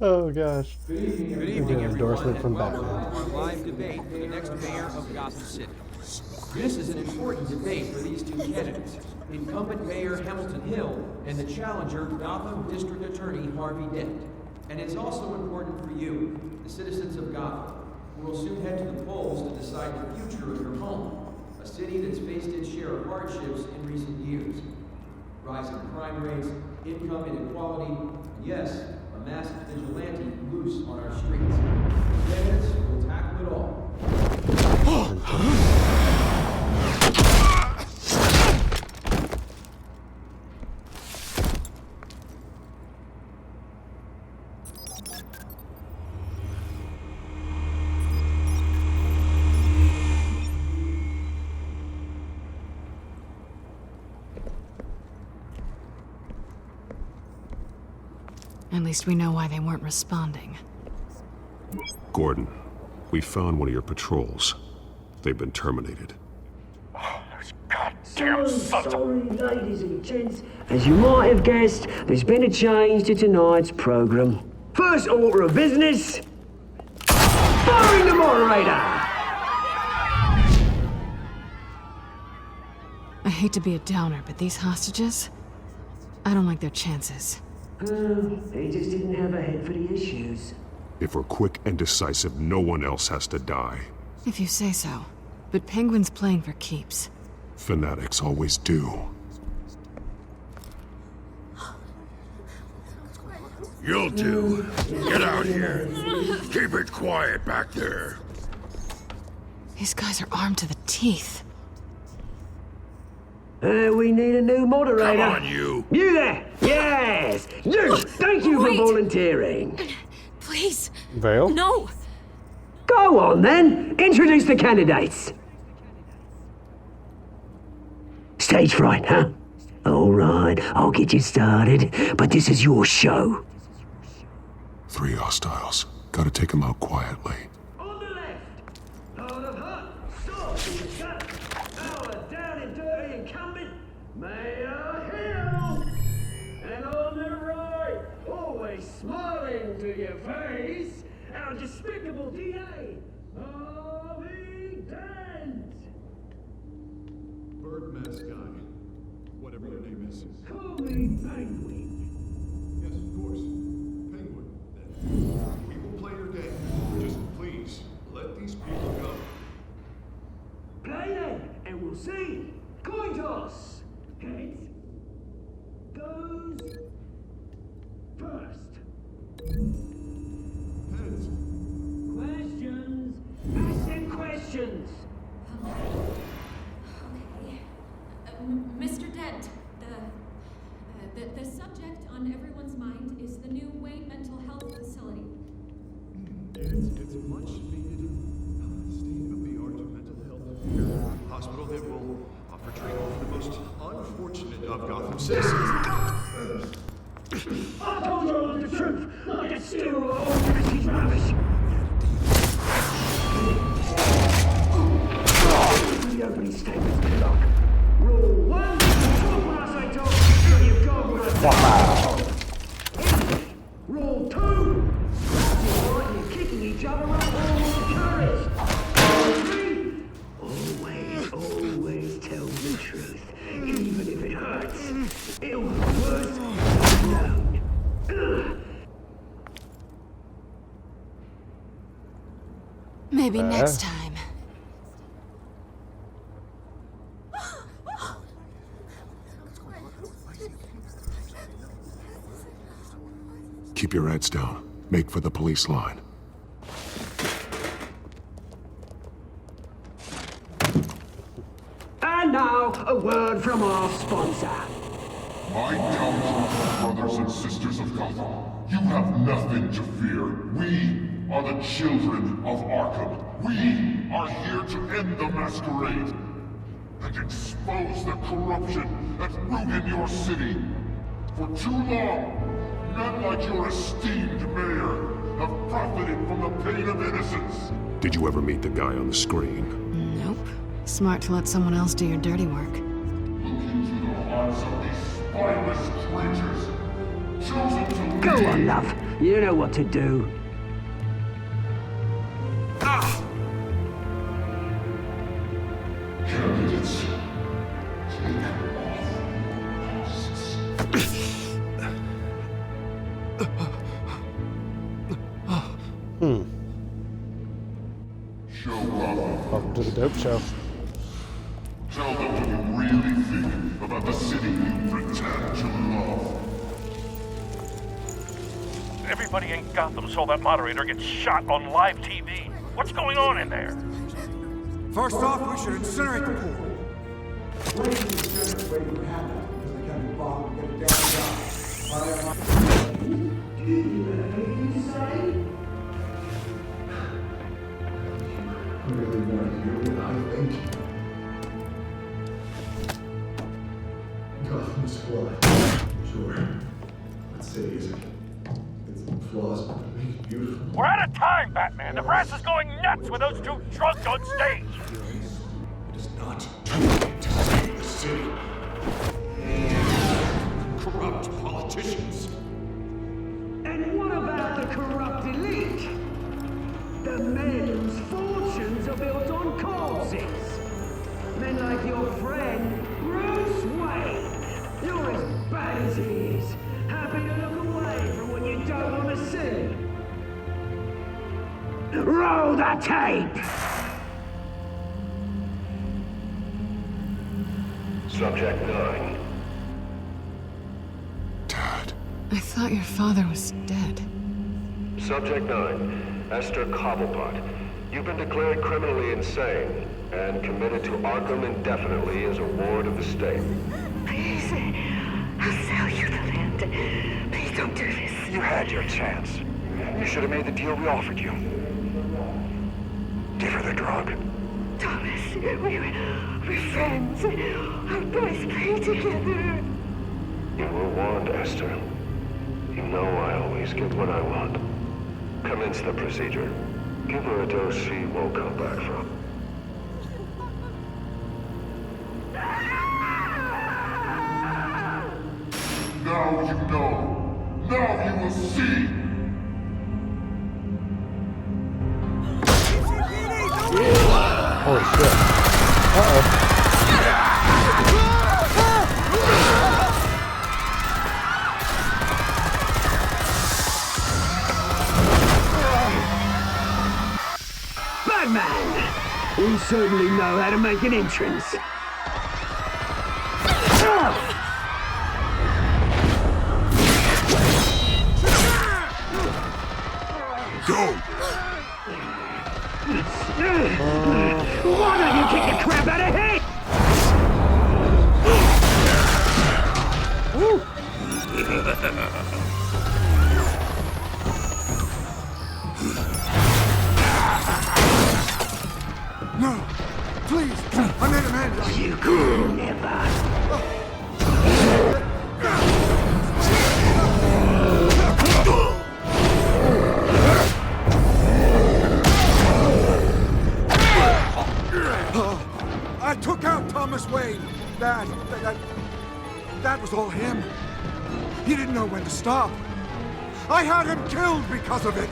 Oh gosh. Good evening, An endorsement from welcome Batman. to our live debate for the next mayor of Gotham City. This is an important debate for these two candidates, incumbent Mayor Hamilton Hill and the challenger Gotham District Attorney Harvey Dent. And it's also important for you, the citizens of Gotham, who will soon head to the polls to decide the future of your home, a city that's faced its share of hardships in recent years. Rising crime rates, income inequality, and yes, a masked vigilante loose on our streets. Candidates will tackle it all. At least we know why they weren't responding. Gordon, we found one of your patrols. They've been terminated. So sorry, ladies and gents. As you might have guessed, there's been a change to tonight's program. First order of business, firing the moderator! I hate to be a downer, but these hostages? I don't like their chances. They just didn't have a head for the issues. If we're quick and decisive, no one else has to die. If you say so. But Penguin's playing for keeps. Fanatics always do. You'll do. Get out here. Keep it quiet back there. These guys are armed to the teeth. We need a new moderator. Come on, you. You there! Yes! You! Thank you for volunteering. Please. Vale? No. Go on, then. Introduce the candidates. Stage fright, huh? All right, I'll get you started, but this is your show. 3 hostiles. Gotta take them out quietly. On the left, Lord of Hutt, sword in the gun. Our down and dirty incumbent, Mayor Hill. And on the right, always smiling to your face, our despicable DA, Harvey Dent. Bird mask guy. Whatever your name is. Call me Penguin. Yes, of course. Penguin, then. We will play your game. Just please, let these people go. Play then, and we'll see. Coin toss. Heads goes first. Heads. Questions. Ask them questions. Mr. Dent, The subject on everyone's mind is the new Wayne Mental Health Facility. It's much needed state-of-the-art mental health hospital that will offer treatment for the most unfortunate of Gotham citizens. I told you all the truth, like a steal of old Chrissy's rubbish. The opening statement's been locked. Rule 1, talk when I say talk, so you go when I say Rule 2, fighting and kicking each other up all with courage. Rule 3, always tell the truth, even if it hurts. It'll be worse than known. Maybe next time. Keep your heads down. Make for the police line. And now, a word from our sponsor. My downtrodden brothers and sisters of Gotham, you have nothing to fear. We are the children of Arkham. We are here to end the masquerade and expose the corruption that ruined your city. For too long, men like your esteemed mayor have profited from the pain of innocence. Did you ever meet the guy on the screen? Nope. Smart to let someone else do your dirty work. Look into the hearts of these spineless creatures, chosen to Go lead. on, love. You know what to do. Candidates, take Show Gotham. Welcome to the Dope Show. Tell them what you really think about the city you pretend to love. Everybody in Gotham saw that moderator get shot on live TV. What's going on in there? First off, we should incinerate the pool. I really want to hear what I think. Gotham's flawed. Sure. That city is it's some flaws, but it makes it beautiful. We're out of time, Batman. The press is going nuts with those two drunks on stage. It is not to save the city. Corrupt politicians. And what about the corrupt elite? The men whose fortunes are built on corpses. Men like your friend, Bruce Wayne. You're as bad as he is. Happy to look away from what you don't want to see. Roll the tape! Subject 9. I thought your father was dead. Subject 9, Esther Cobblepot. You've been declared criminally insane and committed to Arkham indefinitely as a ward of the state. Please, I'll sell you the land. Please don't do this. You had your chance. You should have made the deal we offered you. Give her the drug. Thomas, we're friends. Our boys play together. You were warned, Esther. You know I always get what I want. Commence the procedure. Give her a dose she won't come back from. Now you know. Now you will see. Holy shit. Uh-oh. Batman! We certainly know how to make an entrance. Go! Why don't you kick the crap out of him? No! Please! I'm in a man! You could never. I took out Thomas Wayne. That was all him. He didn't know when to stop. I had him killed because of it.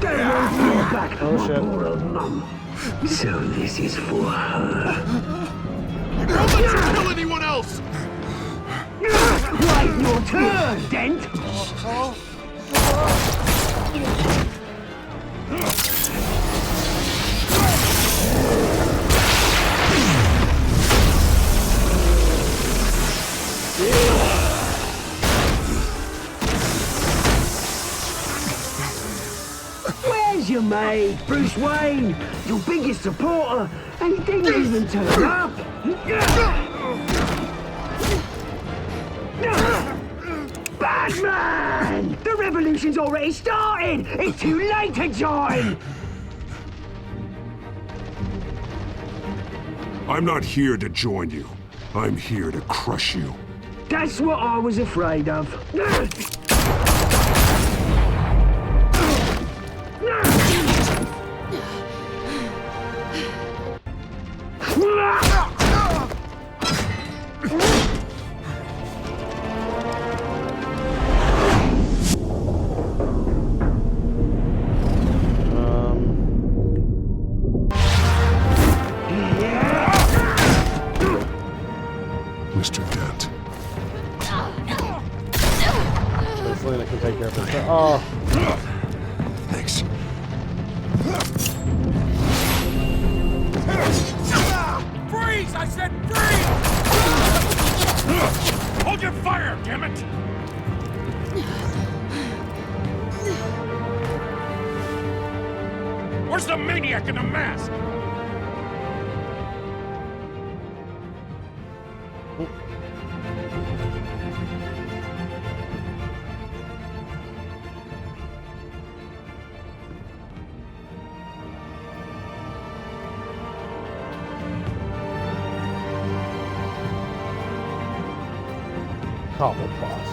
Get away from your back, my poor old mum. So this is for her. Don't let you kill anyone else! Right, your turn, Dent! Where's your mate, Bruce Wayne? Your biggest supporter, and he didn't even turn up! Batman! The revolution's already started! It's too late to join! I'm not here to join you. I'm here to crush you. That's what I was afraid of. Mr. Dent. Selina can take care of it. Oh. Thanks. Freeze! I said freeze! Hold your fire, damn it! Where's the maniac in the mask? Cobblepot.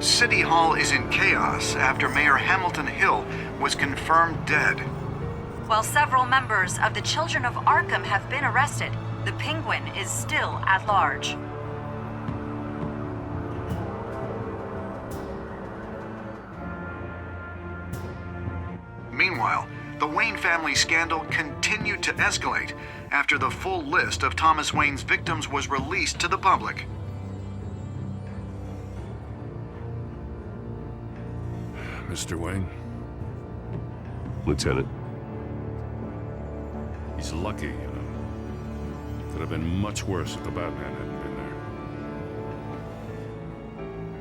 City Hall is in chaos after Mayor Hamilton Hill was confirmed dead. While several members of the Children of Arkham have been arrested, the Penguin is still at large. Meanwhile, the Wayne family scandal continued to escalate after the full list of Thomas Wayne's victims was released to the public. Mr. Wayne? Lieutenant. He's lucky, you know. Could have been much worse if the Batman hadn't been there.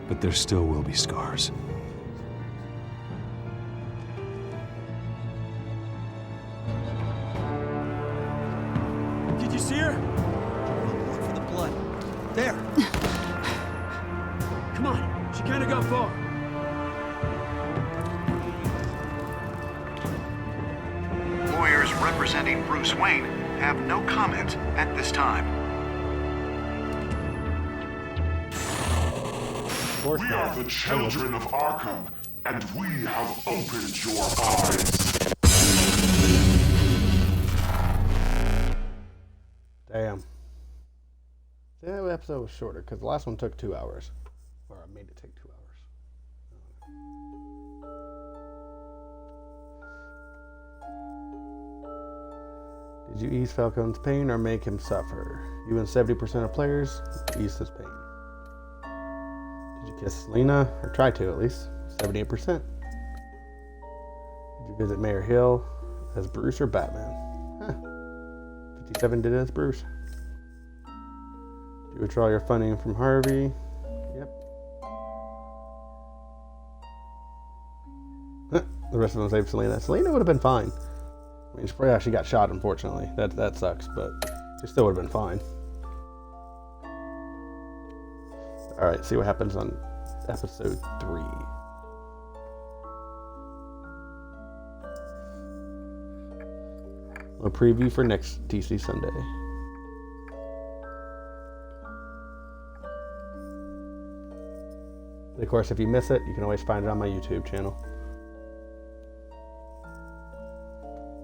But there still will be scars. Did you see her? Look for the blood. There. Come on. She kind of got far. Lawyers representing Bruce Wayne have no comment at this time. We are the children of Arkham, and we have opened your eyes. Damn. That episode was shorter because the last one took 2 hours. Or I made it take 2 hours. Did you ease Falcone's pain or make him suffer? You and 70% of players ease his pain. Did you kiss Selina? Or try to, at least. 78%. Did you visit Mayor Hill as Bruce or Batman? Huh. 57 did it as Bruce. Did you withdraw your funding from Harvey? rest of them saved Selena. Selena would have been fine. I mean, she got shot, unfortunately. That sucks, but she still would have been fine. Alright, see what happens on episode 3. A preview for next TC Sunday. And of course, if you miss it, you can always find it on my YouTube channel.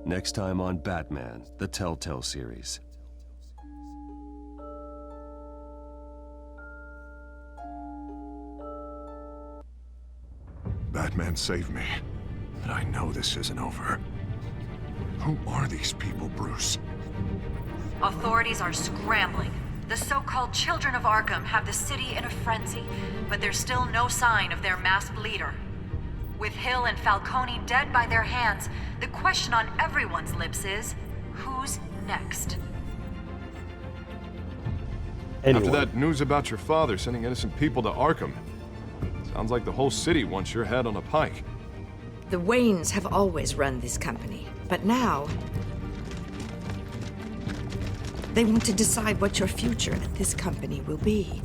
Next time on Batman, the Telltale series. Batman saved me, but I know this isn't over. Who are these people, Bruce? Authorities are scrambling. The so-called Children of Arkham have the city in a frenzy, but there's still no sign of their masked leader. With Hill and Falcone dead by their hands, the question on everyone's lips is, who's next? Anyone. After that news about your father sending innocent people to Arkham, sounds like the whole city wants your head on a pike. The Waynes have always run this company, but now they want to decide what your future at this company will be.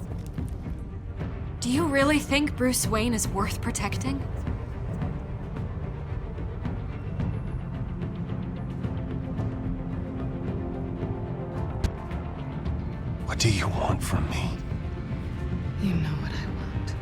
Do you really think Bruce Wayne is worth protecting? What do you want from me? You know what I want.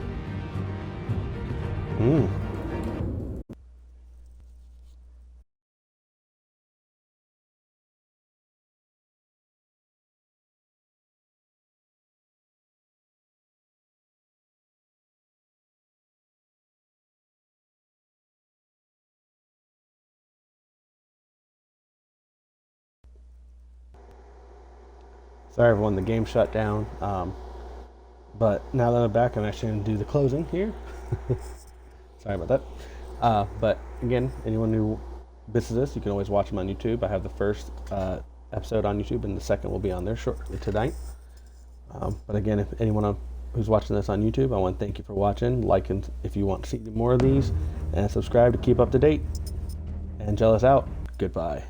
Sorry everyone, the game shut down. But now that I'm back, I'm actually going to do the closing here. Sorry about that. But again, anyone who misses this, you can always watch them on YouTube. I have the first episode on YouTube, and the second will be on there shortly tonight. But again, if anyone who's watching this on YouTube, I want to thank you for watching. Like if you want to see more of these, and subscribe to keep up to date. And Jealous out. Goodbye.